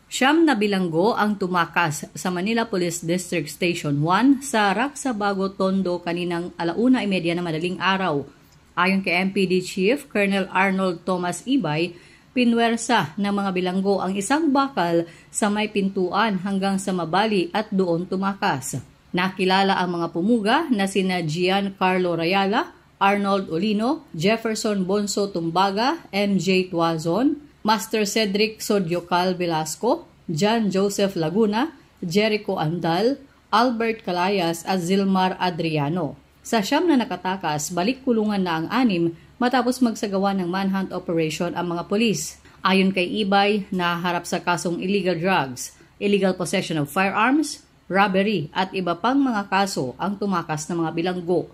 Siyam na bilanggo ang tumakas sa Manila Police District Station 1 sa Raksabago, Tondo kaninang 1:30 na madaling araw. Ayon kay MPD Chief Colonel Arnold Thomas Ibay, pinwersa ng mga bilanggo ang isang bakal sa may pintuan hanggang sa mabali at doon tumakas. Nakilala ang mga pumuga na sina Giancarlo Rayala, Arnold Olino, Jefferson Bonso Tumbaga, MJ Tuazon, Master Cedric Sodiocal Velasco, John Joseph Laguna, Jericho Andal, Albert Calayas at Zilmar Adriano. Sa siyam na nakatakas, balik kulungan na ang 6 matapos magsagawa ng manhunt operation ang mga polis. Ayon kay Ibay, naharap sa kasong illegal drugs, illegal possession of firearms, robbery at iba pang mga kaso ang tumakas ng mga bilanggo.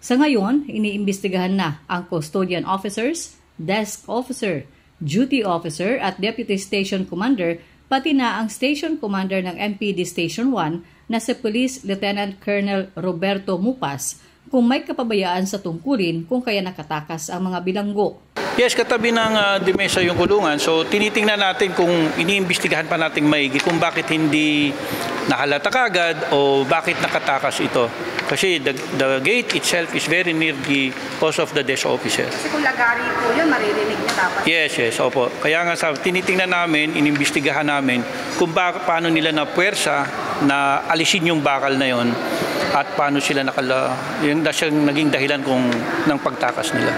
Sa ngayon, iniimbestigahan na ang custodian officers, desk officer, duty officer at deputy station commander, pati na ang station commander ng MPD Station 1 na si Police Lieutenant Colonel Roberto Mupas kung may kapabayaan sa tungkulin kung kaya nakatakas ang mga bilanggo. Yes, katabi ng demesa yung kulungan. So tinitingnan natin kung iniimbestigahan pa natin maigi kung bakit hindi nahalata kagad o bakit nakatakas ito. Kasi the gate itself is very near the post of the desk officer. Kasi kung lagari po yun, maririnig niya dapat. Yes, opo. Kaya nga tinitingnan namin, inimbestigahan namin kung paano nila na puwersa na alisin yung bakal na yon at paano sila yung naging dahilan ng pagtakas nila.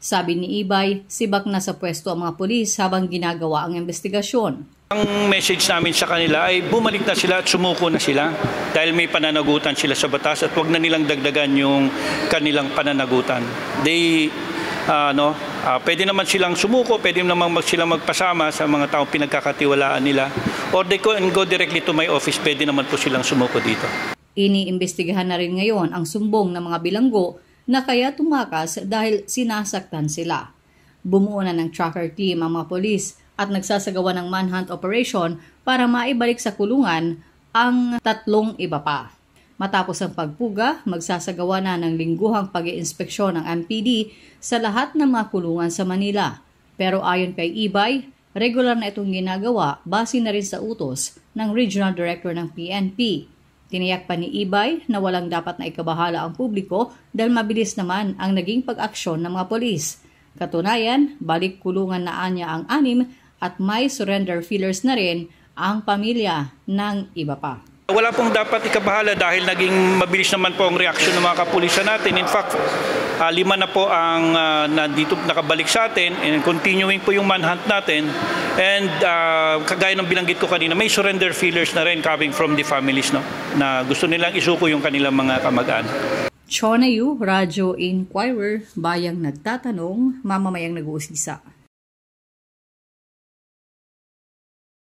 Sabi ni Ibay, sibak na sa pwesto ang mga pulis habang ginagawa ang investigasyon. Ang message namin sa kanila ay bumalik na sila at sumuko na sila dahil may pananagutan sila sa batas at huwag na nilang dagdagan yung kanilang pananagutan. Pwede naman silang sumuko, pwede naman silang magpasama sa mga taong pinagkakatiwalaan nila, or they can go directly to my office, pwede naman po silang sumuko dito. Iniimbestigahan na rin ngayon ang sumbong ng mga bilanggo na kaya tumakas dahil sinasaktan sila. Bumuo na ng tracker team ang mga polis at nagsasagawa ng manhunt operation para maibalik sa kulungan ang 3 iba pa. Matapos ang pagpuga, magsasagawa na ng lingguhang pag-iinspeksyon ng MPD sa lahat ng mga kulungan sa Manila. Pero ayon kay Ibay, regular na itong ginagawa base na rin sa utos ng Regional Director ng PNP. Tiniyak pa ni Ibay na walang dapat na ikabahala ang publiko dahil mabilis naman ang naging pag-aksyon ng mga polis. Katunayan, balik kulungan na anya ang 6 at may surrender feelers na rin ang pamilya ng iba pa. Wala pong dapat ikabahala dahil naging mabilis naman po ang reaksyon ng mga kapulisan natin. In fact, 5 na po ang nandito nakabalik sa atin and continuing po yung manhunt natin. And kagaya ng bilanggit ko kanina, may surrender feelers na rin coming from the families na gusto nilang isuko yung kanilang mga kamag-anak. Chonayu, Radyo Inquirer, bayang nagtatanong, mamamayang nag-uusisa.